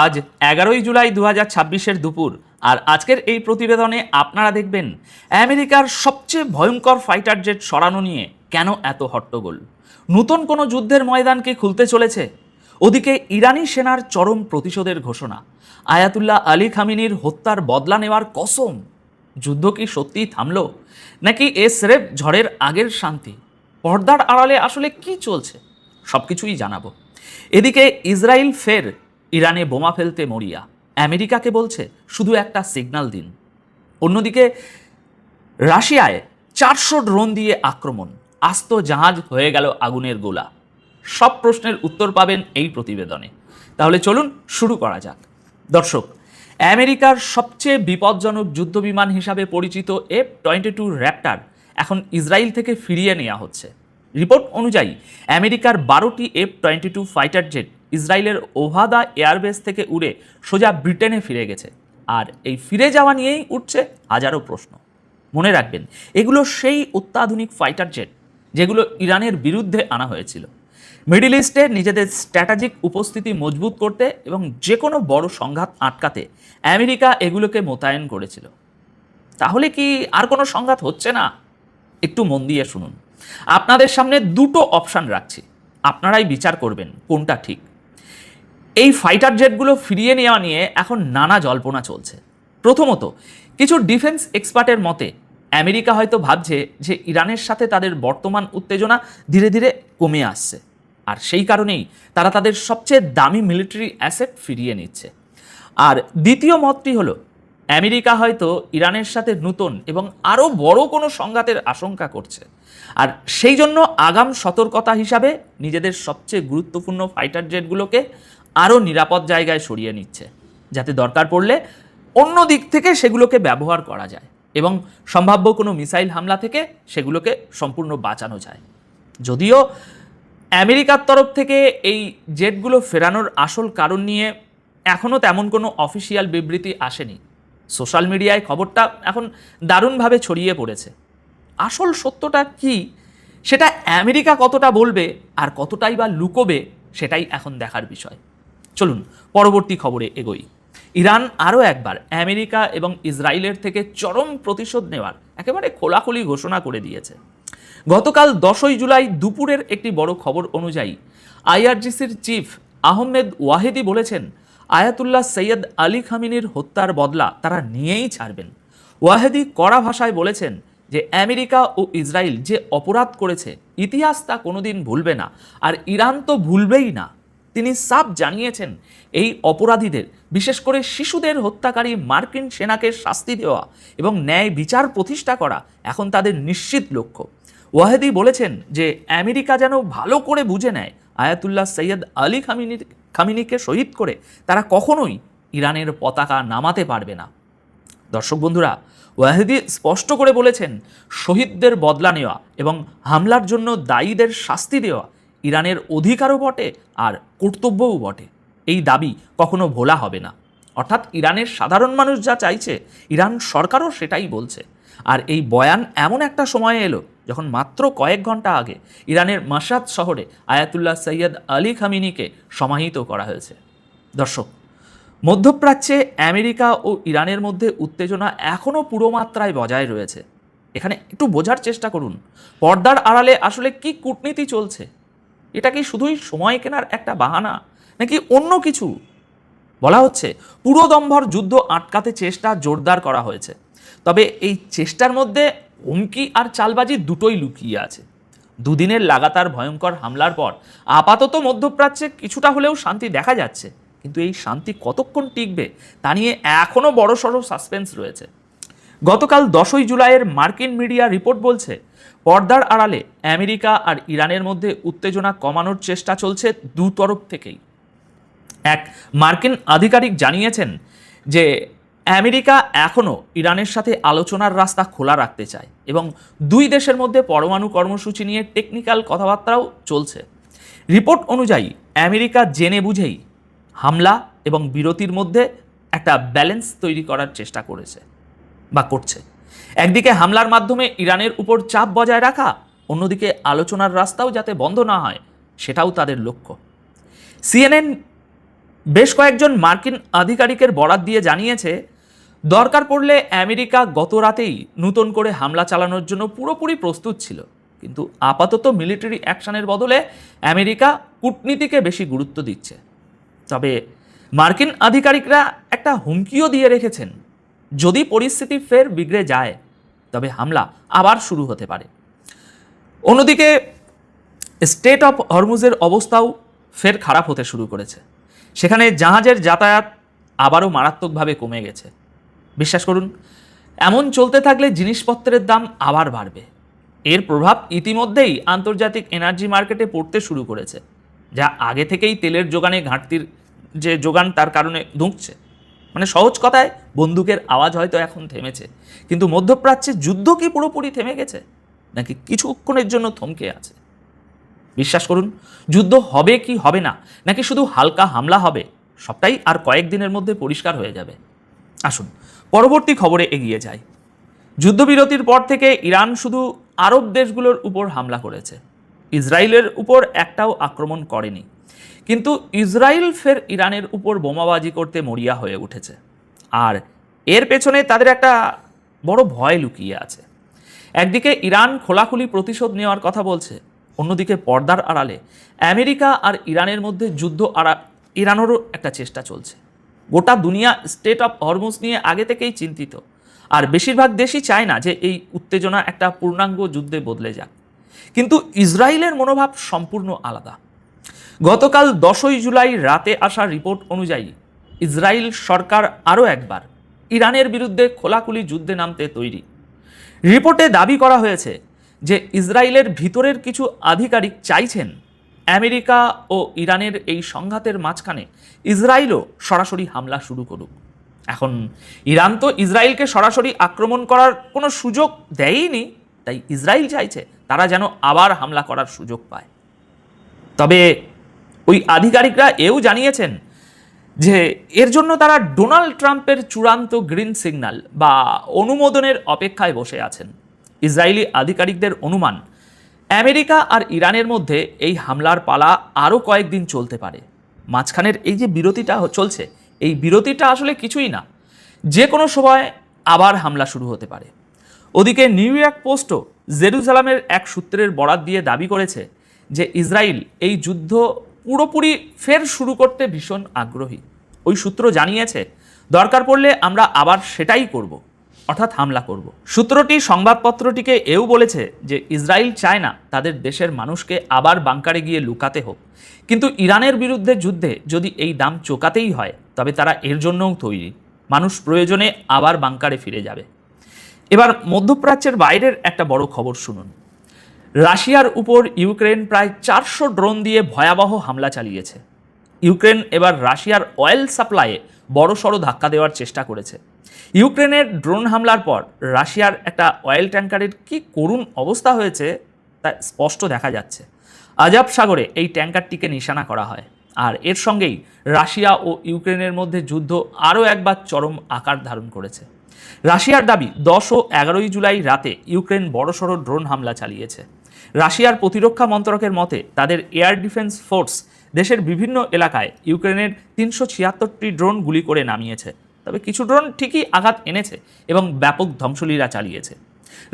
আজ 11ই জুলাই 2026-এর দুপুর। আর আজকের এই প্রতিবেদনে আপনারা দেখবেন আমেরিকার সবচেয়ে ভয়ঙ্কর ফাইটার জেট সরানো নিয়ে কেন এত হট্টগোল, নতুন কোনো যুদ্ধের ময়দান কি খুলতে চলেছে, ওদিকে ইরানি সেনার চরম প্রতিশোধের ঘোষণা, আয়াতুল্লাহ আলী খামিনির হত্যার বদলা নেওয়ার কসম, যুদ্ধ কি সত্যিই থামল নাকি এ স্রেফ ঝড়ের আগের শান্তি, পর্দার আড়ালে আসলে কি চলছে সব কিছুই জানাবো। এদিকে ইসরায়েল ফের ইরানে বোমা ফেলতে মরিয়া, আমেরিকাকে বলছে শুধু একটা সিগন্যাল দিন। অন্যদিকে রাশিয়ায় 400 ড্রোন দিয়ে আক্রমণ, আস্ত জাহাজ হয়ে গেল আগুনের গোলা। সব প্রশ্নের উত্তর পাবেন এই প্রতিবেদনে। তাহলে চলুন শুরু করা যাক। দর্শক, আমেরিকার সবচেয়ে বিপজ্জনক যুদ্ধবিমান হিসাবে পরিচিত F-22 র্যাপটার এখন ইসরায়েল থেকে ফিরিয়ে নেওয়া হচ্ছে। রিপোর্ট অনুযায়ী আমেরিকার 12টি F-22 ফাইটার জেট ইসরায়েলের ওহাদা এয়ারবেস থেকে উড়ে সোজা ব্রিটেনে ফিরে গেছে। আর এই ফিরে যাওয়া নিয়েই উঠছে হাজারো প্রশ্ন। মনে রাখবেন, এগুলো সেই অত্যাধুনিক ফাইটার জেট যেগুলো ইরানের বিরুদ্ধে আনা হয়েছিল, মিডল ইস্টে নিজেদের স্ট্র্যাটেজিক উপস্থিতি মজবুত করতে এবং যে কোনো বড় সংঘাত আটকাতে আমেরিকা এগুলোকে মোতায়েন করেছিল। তাহলে কি আর কোনো সংঘাত হচ্ছে না? একটু মন দিয়ে শুনুন। আপনাদের সামনে দুটো অপশান রাখছি, আপনারাই বিচার করবেন কোনটা ঠিক। এই ফাইটার জেটগুলো ফিরিয়ে নেওয়া নিয়ে এখন নানা জল্পনা চলছে। প্রথমত, কিছু ডিফেন্স এক্সপার্টের মতে আমেরিকা হয়তো ভাবছে যে ইরানের সাথে তাদের বর্তমান উত্তেজনা ধীরে ধীরে কমে আসছে, আর সেই কারণেই তারা তাদের সবচেয়ে দামি মিলিটারি অ্যাসেট ফিরিয়ে নিচ্ছে। আর দ্বিতীয় মতটি হলো আমেরিকা হয়তো ইরানের সাথে নতুন এবং আরও বড় কোনো সংঘাতের আশঙ্কা করছে, আর সেই জন্য আগাম সতর্কতা হিসাবে নিজেদের সবচেয়ে গুরুত্বপূর্ণ ফাইটার জেটগুলোকে আরও নিরাপদ জায়গায় সরিয়ে নিচ্ছে, যাতে দরকার পড়লে অন্য দিক থেকে সেগুলোকে ব্যবহার করা যায় এবং সম্ভাব্য কোনো মিসাইল হামলা থেকে সেগুলোকে সম্পূর্ণ বাঁচানো যায়। যদিও আমেরিকার তরফ থেকে এই জেটগুলো ফেরানোর আসল কারণ নিয়ে এখনও তেমন কোনো অফিসিয়াল বিবৃতি আসেনি। সোশ্যাল মিডিয়ায় খবরটা এখন দারুণভাবে ছড়িয়ে পড়েছে। আসল সত্যটা কি সেটা আমেরিকা কতটা বলবে আর কতটাই বা লুকোবে সেটাই এখন দেখার বিষয়। চলুন পরবর্তী খবরে এগোই। ইরান আরও একবার আমেরিকা এবং ইসরায়েলের থেকে চরম প্রতিশোধ নেওয়ার একেবারে খোলাখুলি ঘোষণা করে দিয়েছে। গতকাল 10ই জুলাই দুপুরের একটি বড় খবর অনুযায়ী আইআরজিসির চিফ আহমেদ ওয়াহেদি বলেছেন, আয়াতুল্লাহ সৈয়দ আলী খামিনির হত্যার বদলা তারা নিয়েই ছাড়বেন। ওয়াহেদি কড়া ভাষায় বলেছেন যে আমেরিকা ও ইসরায়েল যে অপরাধ করেছে ইতিহাস তা কোনোদিন ভুলবে না, আর ইরান তো ভুলবেই না। তিনি সাফ জানিয়েছেন, এই অপরাধীদের, বিশেষ করে শিশুদের হত্যাকারী মার্কিন সেনাকে শাস্তি দেওয়া এবং ন্যায় বিচার প্রতিষ্ঠা করা এখন তাদের নিশ্চিত লক্ষ্য। ওয়াহেদি বলেছেন যে আমেরিকা যেন ভালো করে বুঝে নেয়, আয়াতুল্লাহ সৈয়দ আলী খামিনিকে শহীদ করে তারা কখনোই ইরানের পতাকা নামাতে পারবে না। দর্শক বন্ধুরা, ওয়াহেদি স্পষ্ট করে বলেছেন, শহীদদের বদলা নেওয়া এবং হামলার জন্য দায়ীদের শাস্তি দেওয়া ইরানের অধিকারও বটে আর কর্তব্যও বটে। এই দাবি কখনো ভোলা হবে না। অর্থাৎ ইরানের সাধারণ মানুষ যা চাইছে ইরান সরকারও সেটাই বলছে। আর এই বয়ান এমন একটা সময়ে এলো যখন মাত্র কয়েক ঘন্টা আগে ইরানের মাশাদ শহরে আয়াতুল্লাহ সৈয়দ আলী খামিনিকে সমাহিত করা হয়েছে। দর্শক, মধ্যপ্রাচ্যে আমেরিকা ও ইরানের মধ্যে উত্তেজনা এখনও পুরো মাত্রায় বজায় রয়েছে। এখানে একটু বোঝার চেষ্টা করুন, পর্দার আড়ালে আসলে কি কূটনীতি চলছে। এটা কি শুধুই সময় কেনার একটা বাহানা নাকি অন্য কিছু? বলা হচ্ছে পুরো দমভর যুদ্ধ আটকাতে চেষ্টা জোরদার করা হয়েছে, তবে এই চেষ্টার মধ্যে হুমকি আর চালবাজি দুটোই লুকিয়ে আছে। দুদিনের লাগাতার ভয়ঙ্কর হামলার পর আপাতত মধ্যপ্রাচ্যে কিছুটা হলেও শান্তি দেখা যাচ্ছে, কিন্তু এই শান্তি কতক্ষণ টিকবে তা নিয়ে এখনও বড়সড় সাসপেন্স রয়েছে। গতকাল 10ই জুলাইয়ের মার্কিন মিডিয়া রিপোর্ট বলছে, পর্দার আড়ালে আমেরিকা আর ইরানের মধ্যে উত্তেজনা কমানোর চেষ্টা চলছে দু তরফ থেকেই। এক মার্কিন আধিকারিক জানিয়েছেন যে আমেরিকা এখনও ইরানের সাথে আলোচনার রাস্তা খোলা রাখতে চায় এবং দুই দেশের মধ্যে পরমাণু কর্মসূচি নিয়ে টেকনিক্যাল কথাবার্তাও চলছে। রিপোর্ট অনুযায়ী আমেরিকা জেনে বুঝেই হামলা এবং বিরতির মধ্যে একটা ব্যালেন্স তৈরি করার চেষ্টা করেছে বা করছে। একদিকে হামলার মাধ্যমে ইরানের উপর চাপ বজায় রাখা, অন্যদিকে আলোচনার রাস্তাও যাতে বন্ধ না হয় সেটাও তাদের লক্ষ্য। সিএনএন বেশ কয়েকজন মার্কিন আধিকারিকের বরাত দিয়ে জানিয়েছে, দরকার পড়লে আমেরিকা গত রাতেই নতুন করে হামলা চালানোর জন্য পুরোপুরি প্রস্তুত ছিল, কিন্তু আপাতত মিলিটারি অ্যাকশনের বদলে আমেরিকা কূটনীতিকে বেশি গুরুত্ব দিচ্ছে। তবে মার্কিন আধিকারিকরা একটা হুমকিও দিয়ে রেখেছেন, যদি পরিস্থিতি ফের বিগড়ে যায় তবে হামলা আবার শুরু হতে পারে। অন্যদিকে স্টেট অফ হরমুজের অবস্থাও ফের খারাপ হতে শুরু করেছে। সেখানে জাহাজের যাতায়াত আবারও মারাত্মকভাবে কমে গেছে। বিশ্বাস করুন, এমন চলতে থাকলে জিনিসপত্রের দাম আবার বাড়বে। এর প্রভাব ইতিমধ্যেই আন্তর্জাতিক এনার্জি মার্কেটে পড়তে শুরু করেছে, যা আগে থেকেই তেলের যোগানে ঘাটতির যে যোগান তার কারণে ধুঁকছে। মানে সহজ কথায়, বন্দুকের আওয়াজ হয়তো এখন থেমেছে, কিন্তু মধ্যপ্রাচ্যে যুদ্ধ কি পুরোপুরি থেমে গেছে, নাকি কিছুক্ষণের জন্য থমকে আছে? বিশ্বাস করুন, যুদ্ধ হবে কি হবে না, নাকি শুধু হালকা হামলা হবে, সবটাই আর কয়েকদিনের মধ্যে পরিষ্কার হয়ে যাবে। আসুন পরবর্তী খবরে এগিয়ে যাই। যুদ্ধবিরতির পর থেকে ইরান শুধু আরব দেশগুলোর উপর হামলা করেছে, ইসরায়েলের উপর একটাও আক্রমণ করেনি। কিন্তু ইসরায়েল ফের ইরানের উপর বোমাবাজি করতে মরিয়া হয়ে উঠেছে, আর এর পেছনে তাদের একটা বড় ভয় লুকিয়ে আছে। একদিকে ইরান খোলাখুলি প্রতিশোধ নেওয়ার কথা বলছে, অন্যদিকে পর্দার আড়ালে আমেরিকা আর ইরানের মধ্যে যুদ্ধ এড়ানোরও একটা চেষ্টা চলছে। গোটা দুনিয়া স্টেট অফ হরমুজ নিয়ে আগে থেকেই চিন্তিত, আর বেশিরভাগ দেশই চায় না যে এই উত্তেজনা একটা পূর্ণাঙ্গ যুদ্ধে বদলে যাক। কিন্তু ইসরায়েলের মনোভাব সম্পূর্ণ আলাদা। গতকাল 10ই জুলাই রাতে আসা রিপোর্ট অনুযায়ী ইসরায়েল সরকার আরও একবার ইরানের বিরুদ্ধে খোলাখুলি যুদ্ধে নামতে তৈরি। রিপোর্টে দাবি করা হয়েছে যে ইসরায়েলের ভিতরের কিছু আধিকারিক চাইছেন আমেরিকা ও ইরানের এই সংঘাতের মাঝখানে ইসরায়েলও সরাসরি হামলা শুরু করুক। এখন ইরান তো ইসরায়েলকে সরাসরি আক্রমণ করার কোনো সুযোগ দেয়ইনি, তাই ইসরায়েল চাইছে তারা যেন আবার হামলা করার সুযোগ পায়। তবে ওই আধিকারিকরা এও জানিয়েছেন যে এর জন্য তারা ডোনাল্ড ট্রাম্পের চূড়ান্ত গ্রিন সিগন্যাল বা অনুমোদনের অপেক্ষায় বসে আছেন। ইসরায়েলি আধিকারিকদের অনুমান, আমেরিকা আর ইরানের মধ্যে এই হামলার পালা আরও কয়েকদিন চলতে পারে। মাঝখানের এই যে বিরতিটা চলছে, এই বিরতিটা আসলে কিছুই না, যে কোনো সময় আবার হামলা শুরু হতে পারে। ওদিকে নিউ ইয়র্ক পোস্টও জেরুজালেমের এক সূত্রের বরাত দিয়ে দাবি করেছে যে ইসরায়েল এই যুদ্ধ পুরোপুরি ফের শুরু করতে ভীষণ আগ্রহী। ওই সূত্র জানিয়েছে, দরকার পড়লে আমরা আবার সেটাই করব, অর্থাৎ হামলা করব। সূত্রটি সংবাদপত্রটিকে এও বলেছে যে ইসরায়েল চায় না তাদের দেশের মানুষকে আবার বাংকারে গিয়ে লুকাতে হোক, কিন্তু ইরানের বিরুদ্ধে যুদ্ধে যদি এই দাম চোকাতেই হয় তবে তারা এর জন্যও তৈরি। মানুষ প্রয়োজনে আবার বাংকারে ফিরে যাবে। এবার মধ্যপ্রাচ্যের বাইরের একটা বড় খবর শুনুন। রাশিয়ার উপর ইউক্রেন প্রায় 400 ড্রোন দিয়ে ভয়াবহ হামলা চালিয়েছে। ইউক্রেন এবার রাশিয়ার অয়েল সাপ্লাইয়ে বড়সড় ধাক্কা দেওয়ার চেষ্টা করেছে। ইউক্রেনের ড্রোন হামলার পর রাশিয়ার একটা অয়েল ট্যাঙ্কারের কি করুণ অবস্থা হয়েছে তা স্পষ্ট দেখা যাচ্ছে। আজাব সাগরে এই ট্যাঙ্কারটিকে নিশানা করা হয়, আর এর সঙ্গেই রাশিয়া ও ইউক্রেনের মধ্যে যুদ্ধ আরও একবার চরম আকার ধারণ করেছে। রাশিয়ার দাবি 10 ও 11ই জুলাই রাতে ইউক্রেন বড়সড় ড্রোন হামলা চালিয়েছে। রাশিয়ার প্রতিরক্ষা মন্ত্রকের মতে তাদের এয়ার ডিফেন্স ফোর্স দেশের বিভিন্ন এলাকায় ইউক্রেনের 376টি ড্রোন গুলি করে নামিয়েছে। তবে কিছু ড্রোন ঠিকই আঘাত এনেছে এবং ব্যাপক ধ্বংসলীলা চালিয়েছে।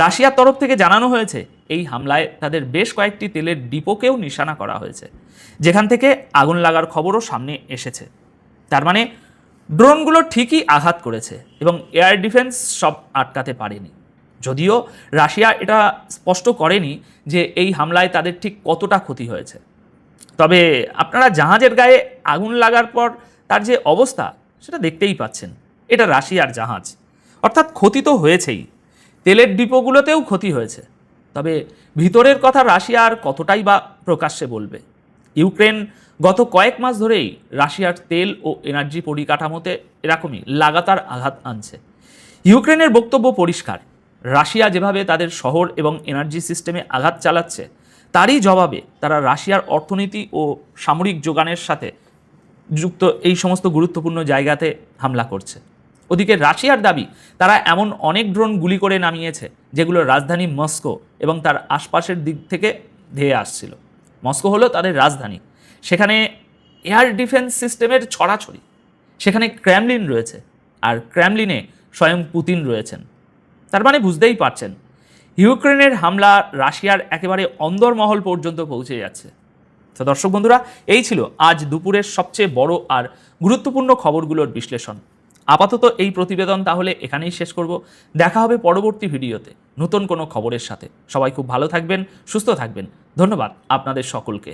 রাশিয়ার তরফ থেকে জানানো হয়েছে এই হামলায় তাদের বেশ কয়েকটি তেলের ডিপোকেও নিশানা করা হয়েছে, যেখান থেকে আগুন লাগার খবরও সামনে এসেছে। তার মানে ড্রোনগুলো ঠিকই আঘাত করেছে এবং এয়ার ডিফেন্স সব আটকাতে পারেনি। যদিও রাশিয়া এটা স্পষ্ট করেনি যে এই হামলায় তাদের ঠিক কতটা ক্ষতি হয়েছে। তবে আপনারা জাহাজের গায়ে আগুন লাগার পর তার যে অবস্থা সেটা দেখতেই পাচ্ছেন। এটা রাশিয়ার জাহাজ, অর্থাৎ ক্ষতি তো হয়েছেই, তেলের ডিপোগুলোতেও ক্ষতি হয়েছে। তবে ভিতরের কথা রাশিয়া আর কতটাই বা প্রকাশ্যে বলবে। ইউক্রেন গত কয়েক মাস ধরেই রাশিয়ার তেল ও এনার্জি পরিকাঠামোতে এরকমই লাগাতার আঘাত আনছে। ইউক্রেনের বক্তব্য পরিষ্কার, রাশিয়া যেভাবে তাদের শহর এবং এনার্জি সিস্টেমে আঘাত চালাচ্ছে তারই জবাবে তারা রাশিয়ার অর্থনীতি ও সামরিক যোগানের সাথে যুক্ত এই সমস্ত গুরুত্বপূর্ণ জায়গাতে হামলা করছে। ওদিকে রাশিয়ার দাবি তারা এমন অনেক ড্রোন গুলি করে নামিয়েছে যেগুলো রাজধানী মস্কো এবং তার আশপাশের দিক থেকে ধেয়ে আসছিল। মস্কো হলো তাদের রাজধানী, সেখানে এয়ার ডিফেন্স সিস্টেমের ছড়াছড়ি। সেখানে ক্রেমলিন রয়েছে, আর ক্রেমলিনে স্বয়ং পুতিন রয়েছেন। তার মানে বুঝতেই পারছেন, ইউক্রেনের হামলা রাশিয়ার একেবারে অন্দরমহল পর্যন্ত পৌঁছে যাচ্ছে। তো দর্শক বন্ধুরা, এই ছিল আজ দুপুরের সবচেয়ে বড় আর গুরুত্বপূর্ণ খবরগুলোর বিশ্লেষণ। আপাতত এই প্রতিবেদন তাহলে এখানেই শেষ করব। দেখা হবে পরবর্তী ভিডিওতে নতুন কোনো খবরের সাথে। সবাই খুব ভালো থাকবেন, সুস্থ থাকবেন। ধন্যবাদ আপনাদের সকলকে।